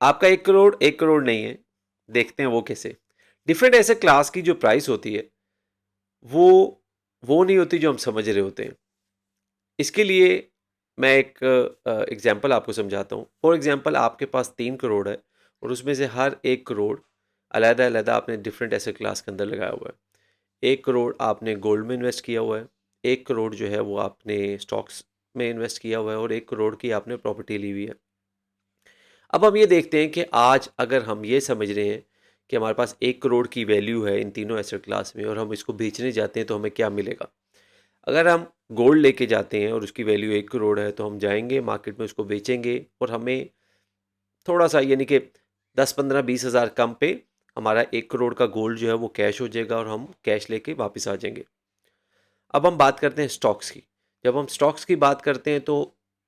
आपका 1 करोड़ 1 करोड़ नहीं है। देखते हैं वो कैसे। डिफरेंट एसेट क्लास की जो प्राइस होती है वो वो नहीं होती जो हम समझ रहे होते हैं। इसके लिए मैं एक एग्जांपल आपको समझाता हूँ। फॉर एग्जांपल आपके पास 3 करोड़ है और उसमें से हर 1 करोड़ अलग-अलग आपने डिफरेंट एसेट क्लास के अंदर लगाया हुआ है। 1 करोड़ आपने गोल्ड में इन्वेस्ट किया हुआ है, 1 करोड़ जो है वो आपने स्टॉक्स में इन्वेस्ट किया हुआ है और 1 करोड़ की आपने प्रॉपर्टी ली हुई है। अब हम ये देखते हैं कि आज अगर हम ये समझ रहे हैं कि हमारे पास 1 करोड़ की वैल्यू है इन तीनों एसेट क्लास में और हम इसको बेचने जाते हैं तो हमें क्या मिलेगा। अगर हम गोल्ड लेके जाते हैं और उसकी वैल्यू 1 करोड़ है तो हम जाएंगे मार्केट में उसको बेचेंगे और हमें थोड़ा सा यानी कि 10 15 20 हज़ार कम पे हमारा 1 करोड़ का गोल्ड जो है वो कैश हो जाएगा और हम कैश लेके वापस आ जाएंगे। अब हम बात करते हैं स्टॉक्स की। जब हम स्टॉक्स की बात करते हैं तो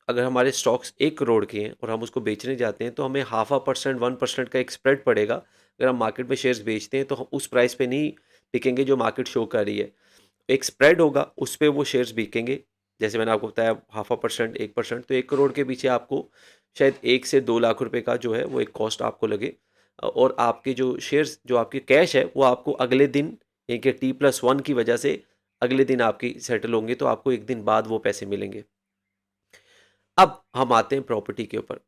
अगर हमारे स्टॉक्स 1 करोड़ के हैं और हम उसको बेचने जाते हैं तो हमें 0.5% 1% का एक स्प्रेड पड़ेगा। अगर हम मार्केट में शेयर्स बेचते हैं तो हम उस प्राइस पे नहीं बिकेंगे जो मार्केट शो कर रही है। एक स्प्रेड होगा उस पे वो शेयर्स बिकेंगे। जैसे मैंने आपको बताया 0.5% 1%, तो 1 करोड़ के पीछे आपको शायद 1 से 2 लाख रुपए का जो है वो एक कॉस्ट आपको लगे। और आपके जो शेयर्स जो आपके कैश है वो आपको अगले दिन एक T+1 की वजह से अगले दिन आपकी सेटल होंगे तो आपको एक दिन बाद वो पैसे मिलेंगे। अब हम आते हैं प्रॉपर्टी के ऊपर।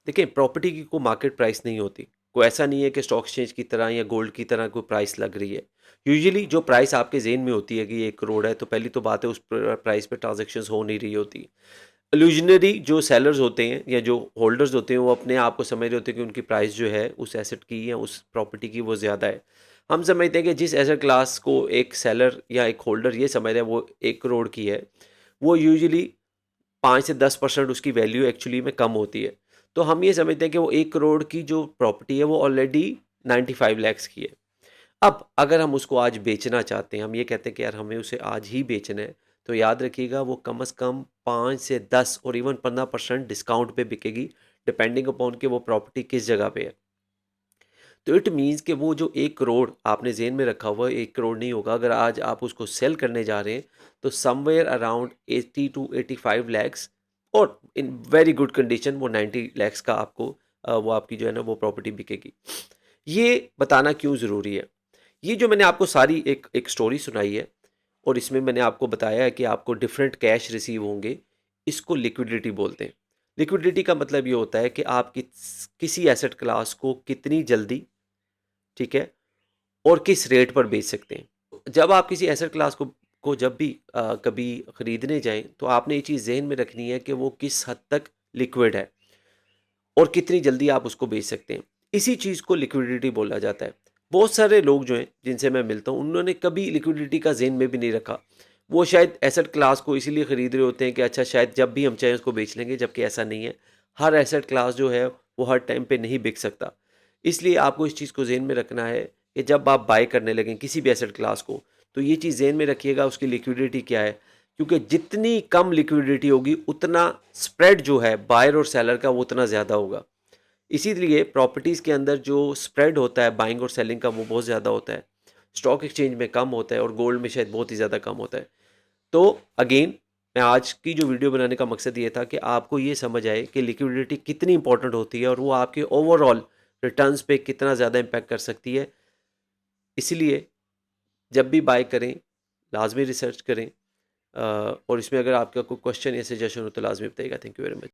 देखिए प्रॉपर्टी की कोई मार्केट प्राइस नहीं होती। कोई ऐसा नहीं है कि स्टॉक एक्सचेंज की तरह या गोल्ड की तरह कोई प्राइस लग रही है। यूजुअली जो प्राइस आपके जेहन में होती है कि ये 1 करोड़ है तो पहली तो बात है उस प्राइस पे ट्रांजेक्शन्स हो नहीं रही होती। इल्यूजनरी जो सेलर्स होते हैं या जो होल्डर्स होते हैं वो अपने आप को समझ रहे होते हैं कि उनकी प्राइस जो है उस एसेट की या उस प्रॉपर्टी की वो ज़्यादा है। हम समझते हैं कि जिस एसेट क्लास को एक सेलर या एक होल्डर ये समझ रहा है वो 1 करोड़ की है, वो यूजुअली 5 से 10% उसकी वैल्यू एक्चुअली में कम होती है। तो हम ये समझते हैं कि वो 1 करोड़ की जो प्रॉपर्टी है वो ऑलरेडी 95 लैक्स की है। अब अगर हम उसको आज बेचना चाहते हैं, हम ये कहते हैं कि यार हमें उसे आज ही बेचना है, तो याद रखिएगा वो कम से कम 5 से 10 और इवन 15% डिस्काउंट पे बिकेगी, डिपेंडिंग अपॉन कि वो प्रॉपर्टी किस जगह पे है। तो इट मीन्स कि वो जो 1 करोड़ आपने जेन में रखा हुआ है 1 करोड़ नहीं होगा। अगर आज आप उसको सेल करने जा रहे हैं तो समवेयर अराउंड 80 to 85 लैक्स और इन वेरी गुड कंडीशन वो 90 लैक्स का आपको वो आपकी जो है ना वो प्रॉपर्टी बिकेगी। ये बताना क्यों ज़रूरी है। ये जो मैंने आपको सारी एक एक स्टोरी सुनाई है और इसमें मैंने आपको बताया है कि आपको डिफरेंट कैश रिसीव होंगे, इसको लिक्विडिटी बोलते हैं। लिक्विडिटी का मतलब ये होता है कि आप किसी एसेट क्लास को कितनी जल्दी, ठीक है, और किस रेट पर बेच सकते हैं। जब आप किसी एसेट क्लास को जब भी कभी खरीदने जाएं तो आपने ये चीज़ जहन में रखनी है कि वो किस हद तक लिक्विड है और कितनी जल्दी आप उसको बेच सकते हैं। इसी चीज़ को लिक्विडिटी बोला जाता है। बहुत सारे लोग जो हैं जिनसे मैं मिलता हूँ उन्होंने कभी लिक्विडिटी का ज़हन में भी नहीं रखा। वो शायद एसेट क्लास को इसीलिए ख़रीद रहे होते हैं कि अच्छा शायद जब भी हम चाहें उसको बेच लेंगे, जबकि ऐसा नहीं है। हर एसेट क्लास जो है वो हर टाइम पे नहीं बिक सकता। इसलिए आपको इस चीज़ को ज़हन में रखना है कि जब आप बाय करने लगें किसी भी एसेट क्लास को, तो ये चीज़ ज़हन में रखिएगा उसकी लिक्विडिटी क्या है। क्योंकि जितनी कम लिक्विडिटी होगी उतना स्प्रेड जो है बायर और सेलर का वो उतना ज़्यादा होगा। इसीलिए प्रॉपर्टीज़ के अंदर जो स्प्रेड होता है बाइंग और सेलिंग का वो बहुत ज़्यादा होता है। स्टॉक एक्सचेंज में कम होता है और गोल्ड में शायद बहुत ही ज़्यादा कम होता है। तो अगेन मैं आज की जो वीडियो बनाने का मकसद ये था कि आपको ये समझ आए कि लिक्विडिटी कितनी इंपॉर्टेंट होती है और वो आपके ओवरऑल रिटर्न्स पे कितना ज़्यादा इम्पैक्ट कर सकती है। इसलिए जब भी बाय करें लाजमी रिसर्च करें। और इसमें अगर आपका कोई क्वेश्चन या सजेशन हो तो लाजमी बताइएगा। Thank you very much.